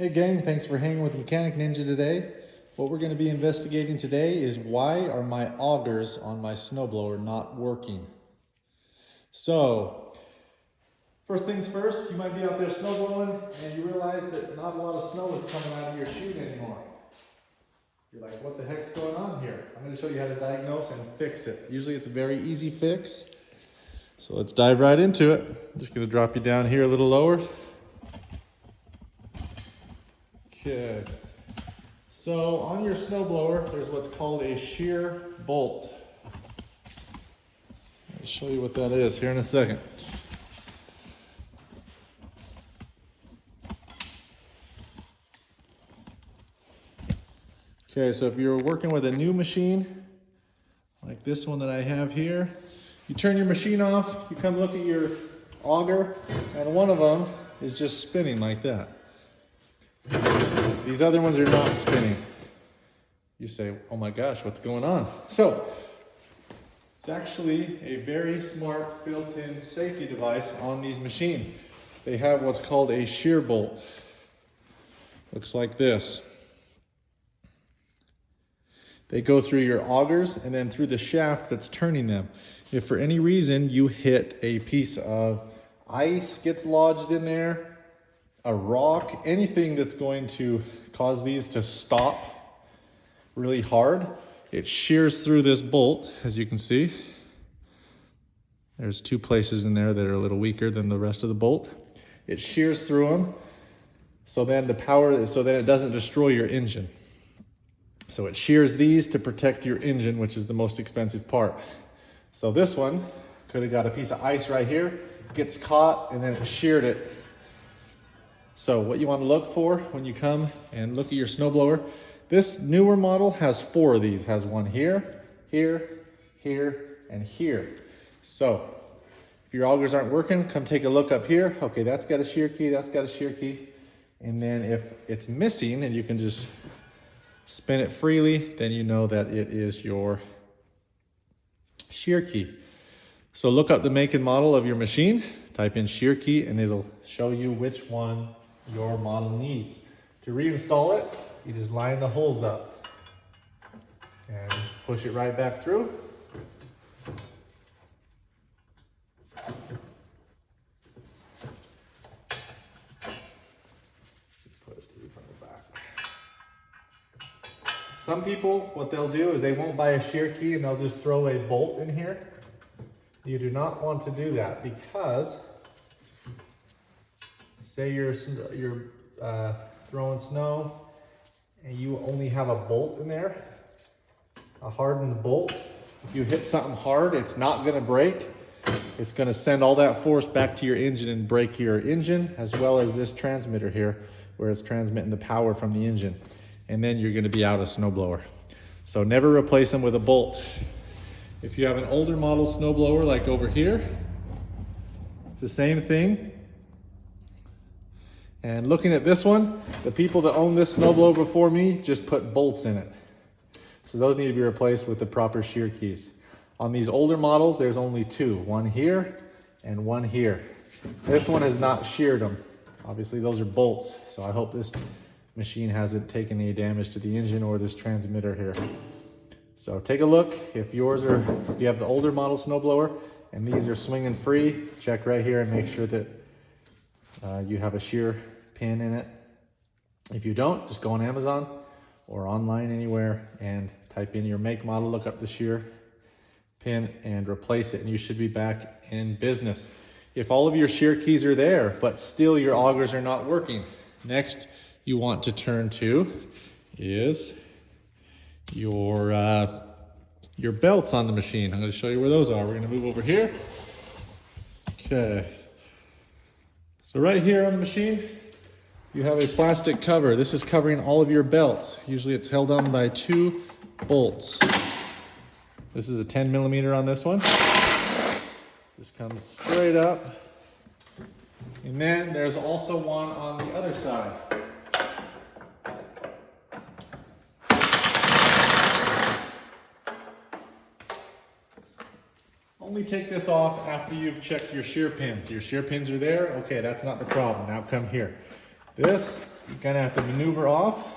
Hey gang, thanks for hanging with Mechanic Ninja today. What we're going to be investigating today is why are my augers on my snowblower not working? So, first things first, you might be out there snowblowing and you realize that not a lot of snow is coming out of your chute anymore. You're like, what the heck's going on here? I'm going to show you how to diagnose and fix it. Usually it's a very easy fix. So let's dive right into it. I'm just going to drop you down here a little lower. Okay. So on your snowblower, there's what's called a shear bolt. I'll show you what that is here in a second. Okay, so if you're working with a new machine, like this one that I have here, you turn your machine off, you come look at your auger, and one of them is just spinning like that. These other ones are not spinning. You say, oh my gosh, what's going on? So, it's actually a very smart built-in safety device on these machines. They have what's called a shear bolt. Looks like this. They go through your augers and then through the shaft that's turning them. If for any reason you hit a piece of ice gets lodged in there, a rock, anything that's going to cause these to stop really hard, it shears through this bolt, as you can see. There's two places in there that are a little weaker than the rest of the bolt. It shears through them so then it doesn't destroy your engine. So it shears these to protect your engine, which is the most expensive part. So this one could have got a piece of ice right here, gets caught, and then it sheared it. So what you want to look for when you come and look at your snowblower, this newer model has 4 of these. It has one here, here, here, and here. So if your augers aren't working, come take a look up here. Okay, that's got a shear key, that's got a shear key. And then if it's missing and you can just spin it freely, then you know that it is your shear key. So look up the make and model of your machine, type in shear key, and it'll show you which one your model needs. To reinstall it, you just line the holes up and push it right back through. Put it through from the back. Some people, what they'll do is they won't buy a shear key and they'll just throw a bolt in here. You do not want to do that because say you're throwing snow and you only have a bolt in there, a hardened bolt. If you hit something hard, it's not going to break. It's going to send all that force back to your engine and break your engine, as well as this transmitter here where it's transmitting the power from the engine. And then you're going to be out of snowblower. So never replace them with a bolt. If you have an older model snowblower like over here, it's the same thing. And looking at this one, the people that own this snowblower before me just put bolts in it. So those need to be replaced with the proper shear keys. On these older models, there's only 2, one here and one here. This one has not sheared them. Obviously those are bolts, so I hope this machine hasn't taken any damage to the engine or this transmitter here. So take a look. If you have the older model snowblower and these are swinging free, check right here and make sure that you have a shear pin in it. If you don't, just go on Amazon or online anywhere and type in your make model, look up the shear pin and replace it, and you should be back in business. If all of your shear keys are there, but still your augers are not working, next you want to turn to is your belts on the machine. I'm going to show you where those are. We're going to move over here. Okay. So right here on the machine, you have a plastic cover. This is covering all of your belts. Usually it's held on by 2 bolts. This is a 10 millimeter on this one. Just comes straight up. And then there's also one on the other side. Only take this off after you've checked your shear pins. Your shear pins are there. Okay, that's not the problem. Now come here. This You're gonna have to maneuver off,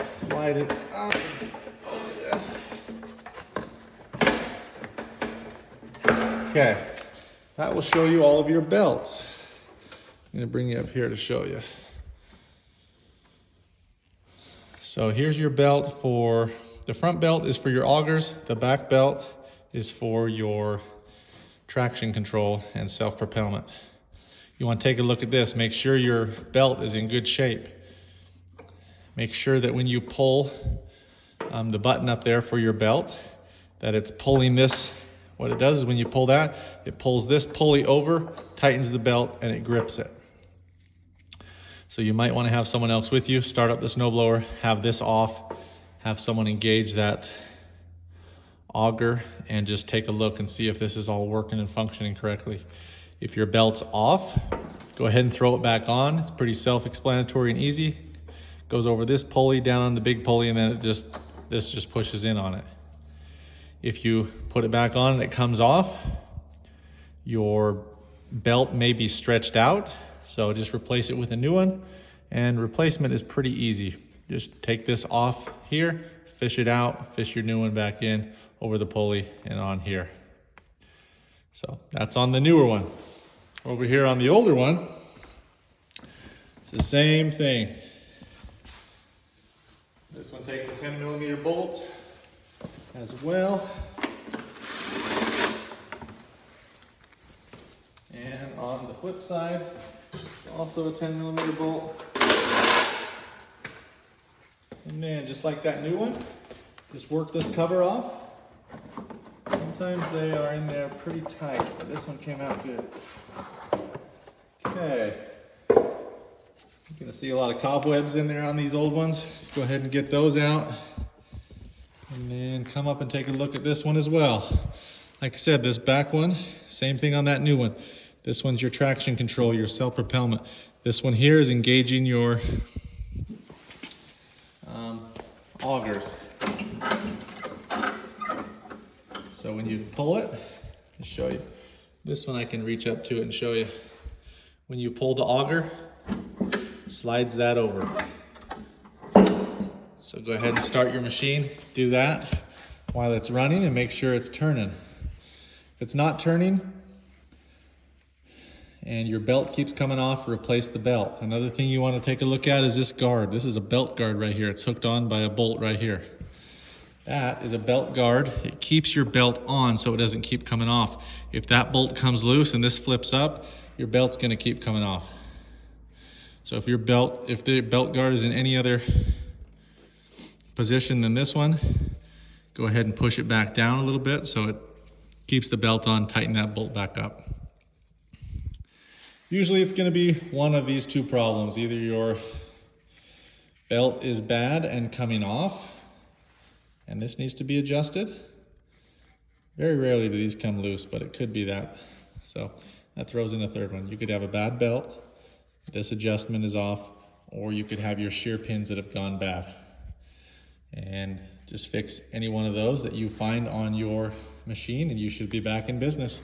slide it up over this. Okay, that will show you all of your belts. I'm gonna bring you up here to show you. So here's your belt for, the front belt is for your augers, the back belt is for your traction control and self-propellant. You want to take a look at this, make sure your belt is in good shape. Make sure that when you pull the button up there for your belt, that it's pulling this. What it does is when you pull that, it pulls this pulley over, tightens the belt, and it grips it. So you might want to have someone else with you, start up the snowblower, have this off, have someone engage that auger, and just take a look and see if this is all working and functioning correctly. If your belt's off, go ahead and throw it back on. It's pretty self-explanatory and easy. Goes over this pulley, down on the big pulley, and then this just pushes in on it. If you put it back on and it comes off, your belt may be stretched out, so just replace it with a new one. And replacement is pretty easy. Just take this off here, fish it out, fish your new one back in over the pulley and on here. So that's on the newer one. Over here on the older one, it's the same thing. This one takes a 10mm bolt as well. And on the flip side, also a 10mm bolt. And then just like that new one, just work this cover off. Sometimes they are in there pretty tight, but this one came out good. Okay. You're gonna see a lot of cobwebs in there on these old ones. Go ahead and get those out. And then come up and take a look at this one as well. Like I said, this back one, same thing on that new one. This one's your traction control, your self-propellant. This one here is engaging your augers. So when you pull it, I'll show you. This one I can reach up to it and show you. When you pull the auger, it slides that over. So go ahead and start your machine, do that while it's running and make sure it's turning. If it's not turning and your belt keeps coming off, replace the belt. Another thing you want to take a look at is this guard. This is a belt guard right here. It's hooked on by a bolt right here. That is a belt guard. It keeps your belt on so it doesn't keep coming off. If that bolt comes loose and this flips up, your belt's gonna keep coming off. So if the belt guard is in any other position than this one, go ahead and push it back down a little bit so it keeps the belt on, tighten that bolt back up. Usually it's gonna be one of these two problems. Either your belt is bad and coming off, and this needs to be adjusted. Very rarely do these come loose, but it could be that. So that throws in a third one. You could have a bad belt, this adjustment is off, or you could have your shear pins that have gone bad. And just fix any one of those that you find on your machine and you should be back in business.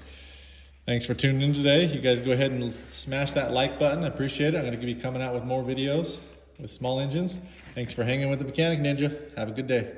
Thanks for tuning in today. You guys go ahead and smash that like button. I appreciate it. I'm gonna be coming out with more videos with small engines. Thanks for hanging with the Mechanic Ninja. Have a good day.